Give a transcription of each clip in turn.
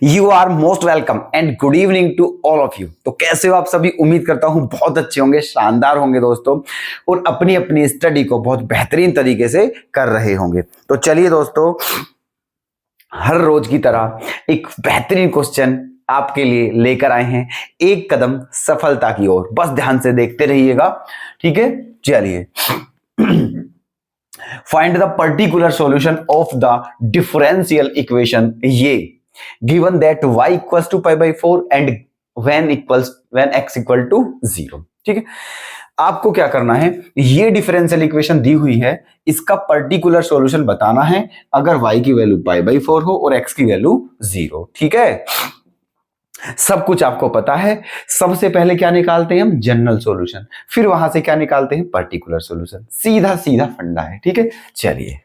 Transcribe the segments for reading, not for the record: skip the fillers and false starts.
You are most welcome and good evening to all of you. तो कैसे हो आप सभी? उम्मीद करता हूं बहुत अच्छे होंगे, शानदार होंगे दोस्तों, और अपनी अपनी स्टडी को बहुत बेहतरीन तरीके से कर रहे होंगे। तो चलिए दोस्तों, हर रोज की तरह एक बेहतरीन क्वेश्चन आपके लिए लेकर आए हैं, एक कदम सफलता की ओर। बस ध्यान से देखते रहिएगा, ठीक है? चलिए, find the particular solution of the differential equation ये given that y equals to pi by 4 and when x equal to 0। ठीक है, आपको क्या करना है, ये डिफरेंशियल इक्वेशन दी हुई है, इसका पर्टिकुलर सॉल्यूशन बताना है अगर y की वैल्यू पाई बाई 4 हो और x की वैल्यू 0। ठीक है, सब कुछ आपको पता है। सबसे पहले क्या निकालते हैं हम? जनरल सॉल्यूशन, फिर वहां से क्या निकालते हैं? Particular solution. सीधा सीधा फंडा है, ठीक है? चलिए,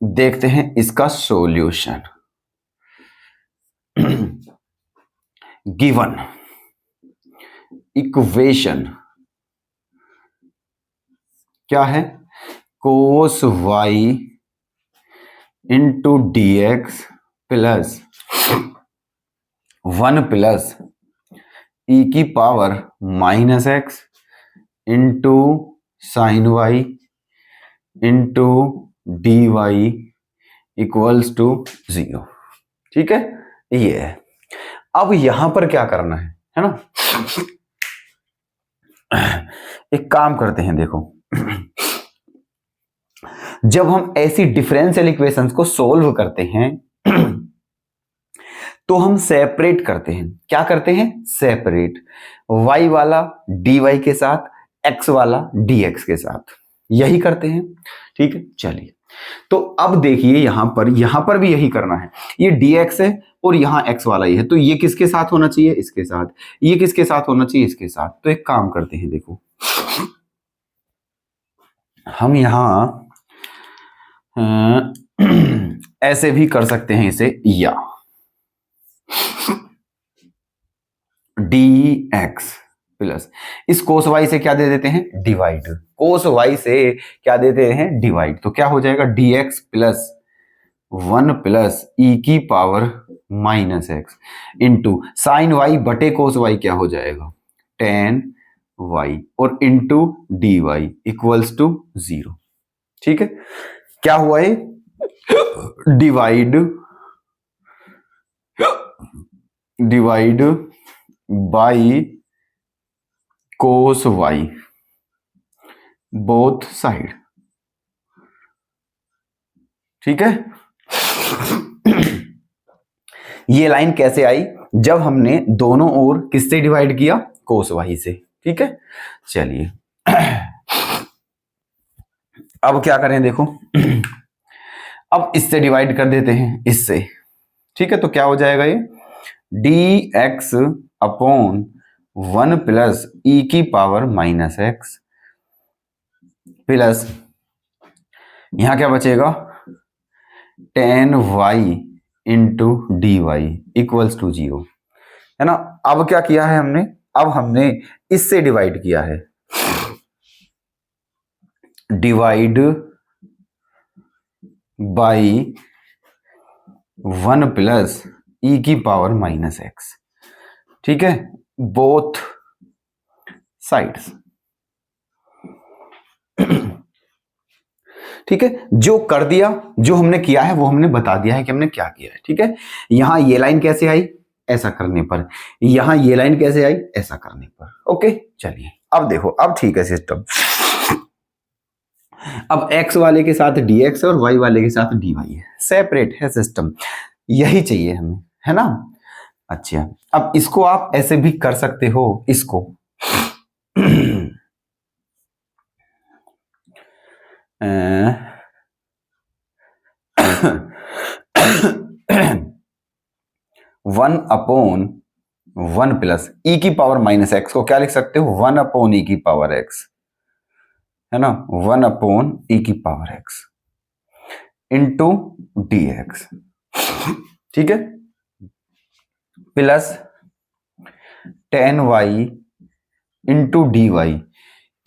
देखते हैं इसका सॉल्यूशन। गिवन इक्वेशन क्या है? Cos y into d x plus 1 plus e की power minus x into sine y into d y equals to 0। ठीक है, ये है। अब यहां पर क्या करना है ना? एक काम करते हैं, देखो, जब हम ऐसी डिफरेंशियल इक्वेशंस को सोल्व करते हैं तो हम सेपरेट करते हैं। क्या करते हैं? सेपरेट। y वाला dy के साथ, x वाला dx के साथ, यही करते हैं। ठीक है, चलिए, तो अब देखिए यहां पर भी यही करना है। ये dx है और यहां x वाला ही है, तो ये किसके साथ होना चाहिए? इसके साथ। ये किसके साथ होना चाहिए? इसके साथ। तो एक काम करते हैं, देखो, हम यहां ऐसे भी कर सकते हैं इसे, या dx प्लस इस कोस y से क्या दे देते हैं? डिवाइड। कोस y से क्या देते हैं? डिवाइड। तो क्या हो जाएगा? dx प्लस 1 प्लस ई की power minus x into sign y बटे कोस y क्या हो जाएगा? tan y और into d y equals to 0। ठीक है, क्या हुआ है? Divide by cos y both side. ठीक है, ये लाइन कैसे आई? जब हमने दोनों ओर किससे डिवाइड किया? कोस y से। ठीक है, चलिए, अब क्या करें, देखो, अब इससे डिवाइड कर देते हैं, इससे। ठीक है, तो क्या हो जाएगा? ये dx अपॉन 1 प्लस ई की पावर माइनस एक्स प्लस यहां क्या बचेगा? tan y into d y equals to 0, है ना? अब क्या किया है हमने? अब हमने इससे डिवाइड किया है, डिवाइड बाई 1 प्लस ई की पावर माइनस एक्स। ठीक है, बोथ साइड्स। ठीक है, जो कर दिया, जो हमने किया है वो हमने बता दिया है कि हमने क्या किया है। ठीक है, यहां ये लाइन कैसे आई? ऐसा करने पर। यहां ये लाइन कैसे आई? ऐसा करने पर। ओके, चलिए, अब देखो, अब ठीक है सिस्टम। अब x वाले के साथ dx और y वाले के साथ dy है, सेपरेट है सिस्टम, यही चाहिए हमें, है ना? अच्छा, अब इसको आप ऐसे भी कर सकते हो, इसको वन अपॉन 1 प्लस ई की पावर माइनस एक्स को क्या लिख सकते हो? 1 अपॉन ई की पावर एक्स, है ना? 1 अपॉन ई की power x into d x. ठीक है, plus tan y into d y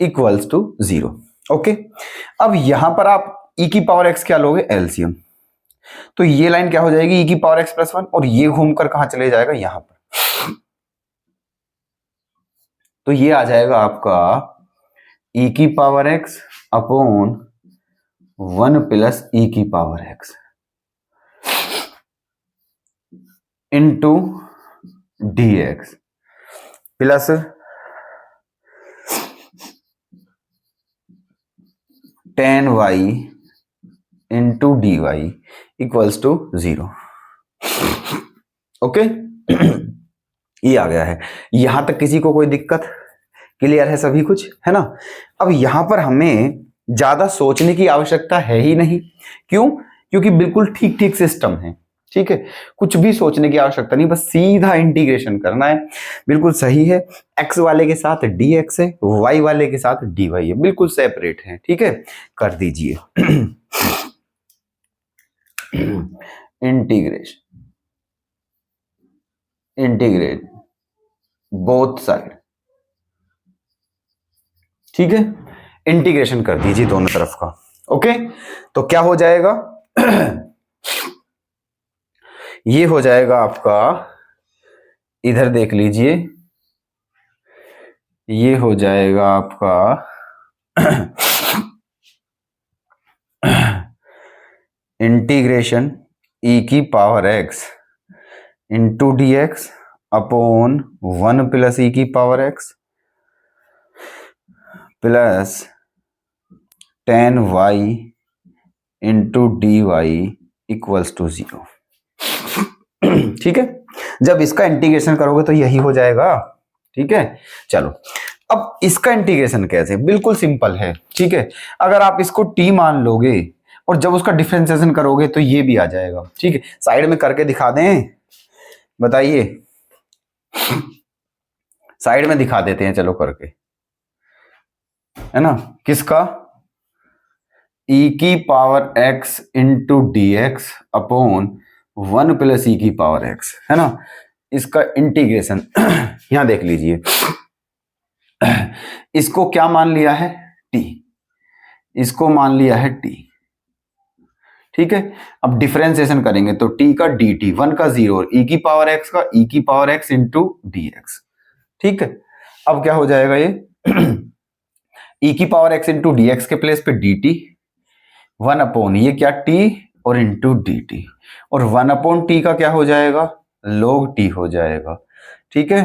equals to 0। Okay, अब यहां पर आप ई की पावर एक्स क्या लोगे, एलसीएम, तो ये लाइन क्या हो जाएगी, ई की पावर एक्स प्लस 1, और ये घूमकर कहां चले जाएगा, यहां पर, तो ये आ जाएगा आपका ई की power x upon 1 plus e की power x into d x plus tan y into d y equals to 0। Okay, ये आ गया है। यहां तक किसी को कोई दिक्कत, क्लियर है सभी कुछ, है ना। अब यहां पर हमें ज्यादा सोचने की आवश्यकता है ही नहीं, क्यों, क्योंकि बिल्कुल ठीक ठीक सिस्टम है, ठीक है, कुछ भी सोचने की आवश्यकता नहीं, बस सीधा इंटीग्रेशन करना है, बिल्कुल सही है। एक्स वाले के साथ डी एक्स है, वाई वाले के साथ डी वाई है, बिल्कुल सेपरेट है, ठीक है, कर दीजिए इंटीग्रेशन, इंटीग्रेट बोथ साइड, ठीक है, इंटीग्रेशन कर दीजिए दोनों तरफ का। ओके, तो क्या हो जाएगा ये हो जाएगा आपका, इधर देख लीजिए, ये हो जाएगा आपका इंटीग्रेशन ई की power x into d x upon 1 plus e की power x plus 10y into d y equals to 0। ठीक है, जब इसका इंटीग्रेशन करोगे तो यही हो जाएगा, ठीक है। चलो, अब इसका इंटीग्रेशन कैसे, बिल्कुल सिंपल है, ठीक है। अगर आप इसको t मान लोगे और जब उसका डिफरेंशिएशन करोगे तो ये भी आ जाएगा, ठीक है। साइड में करके दिखा दें, बताइए, साइड में दिखा देते हैं, चलो करके, है ना, किसका, e की power x into d x upon 1 plus e की पावर x, है ना, इसका इंटीग्रेशन यहां देख लीजिए, इसको क्या मान लिया है, t, इसको मान लिया है t, ठीक है। अब डिफरेंशिएशन करेंगे तो t का dt, 1 का 0 और e की पावर x का e की power x into d x, ठीक है। अब क्या हो जाएगा ये e की power x into d x के प्लेस पे dt, 1 अपॉन ये क्या t और इंटू डी टी, और 1 अपॉन टी का क्या हो जाएगा, log t हो जाएगा, ठीक है।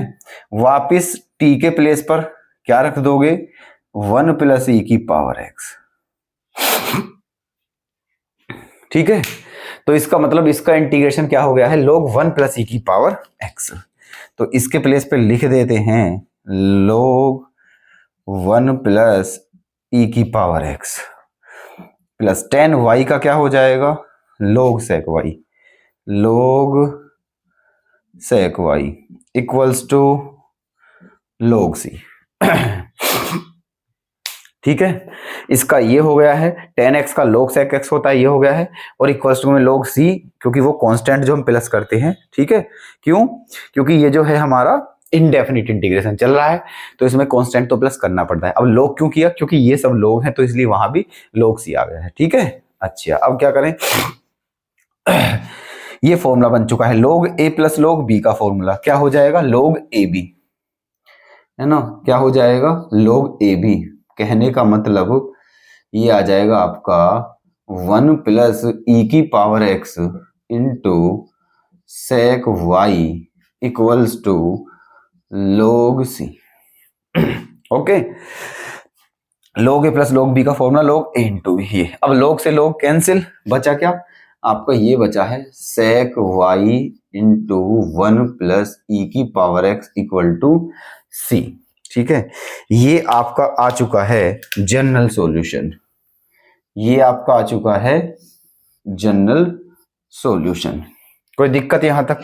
वापिस t के प्लेस पर क्या रख दोगे, 1 प्लस ई की पावर x, ठीक है। तो इसका मतलब इसका इंटीग्रेशन क्या हो गया है, log 1 प्लस ई की पावर x, तो इसके प्लेस पे लिख देते हैं log 1 प्लस ई की पावर x प्लस 10y का क्या हो जाएगा, log sec y, log sec y equals to log c, ठीक है। इसका ये हो गया है, 10x का log sec x होता है, ये हो गया है, और इक्वल्स टू में log c, क्योंकि वो कांस्टेंट जो हम प्लस करते हैं, ठीक है। क्यों, क्योंकि ये जो है हमारा इनडेफिनिट इंटीग्रेशन चल रहा है, तो इसमें कांस्टेंट तो प्लस करना पड़ता है। अब log क्यों किया, क्योंकि ये सब log हैं, तो इसलिए वहां भी log c आ गया है, ठीक है। अच्छा, अब क्या करें ये फॉर्मूला बन चुका है, log a plus log b का फॉर्मूला क्या हो जाएगा, log ab, है ना, क्या हो जाएगा, log ab, कहने का मतलब ये आ जाएगा आपका 1 प्लस ई की power x into sec y equals to log c। Okay, log a plus log b का फॉर्मूला log a इंटू ये, अब log से log कैंसिल, बचा क्या आपका, ये बचा है sec y into 1 plus e की power x equal to c, ठीक है। ये आपका आ चुका है जनरल सॉल्यूशन, ये आपका आ चुका है जनरल सॉल्यूशन, कोई दिक्कत यहां तक,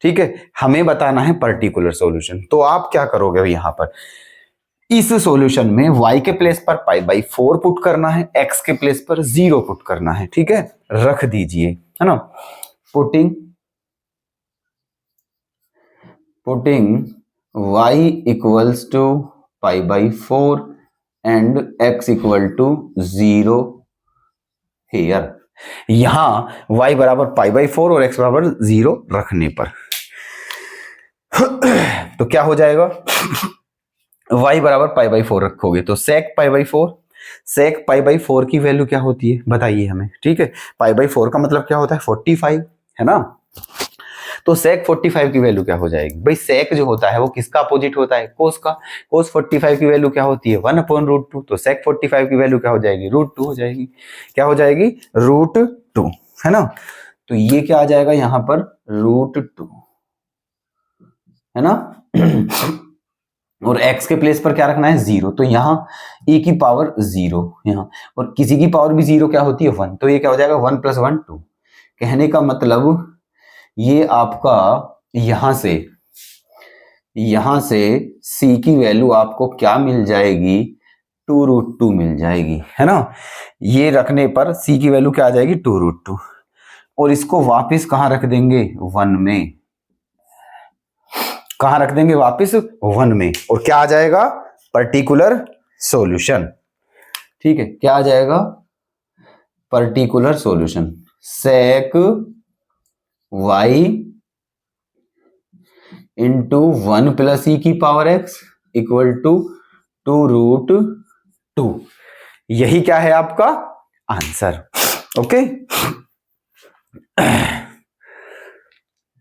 ठीक है। हमें बताना है पर्टिकुलर सॉल्यूशन, तो आप क्या करोगे यहां पर, इस सॉल्यूशन में y के प्लेस पर पाई बाई 4 पुट करना है, x के प्लेस पर 0 पुट करना है, ठीक है, रख दीजिए, है ना, putting y equals to pi by 4 and x equal to 0 here, यहां y बराबर π/4 और x बराबर 0 रखने पर तो क्या हो जाएगा, y बराबर π/4 रखोगे तो sec π/4, sec π/4 की वैल्यू क्या होती है बताइए हमें, ठीक है। π/4 का मतलब क्या होता है 45, है ना। तो sec 45 की वैल्यू क्या हो जाएगी भाई, sec जो होता है वो किसका अपोजिट होता है, cos का। cos 45 की वैल्यू क्या होती है 1/√2, तो sec 45 की वैल्यू क्या हो जाएगी √2 हो जाएगी, क्या हो जाएगी √2, है ना। तो ये क्या आ जाएगा यहां पर √2, है ना। और x के प्लेस पर क्या रखना है 0, तो यहाँ e की पावर 0 यहाँ, और किसी की पावर भी 0 क्या होती है 1, तो ये क्या हो जाएगा 1 + 1 2। कहने का मतलब ये आपका यहां से c की वैल्यू आपको क्या मिल जाएगी 2√2 मिल जाएगी, है ना। ये रखने पर c की वैल्यू क्या आ जाएगी 2√2, और इसको वापस कहां रख देंगे 1 में, कहां रख देंगे वापस 1 में, और क्या आ जाएगा पर्टिकुलर सॉल्यूशन, ठीक है। क्या आ जाएगा particular solution, sec y into 1 + e की पावर x इक्वल टू 2√2, यही क्या है आपका आंसर, ओके।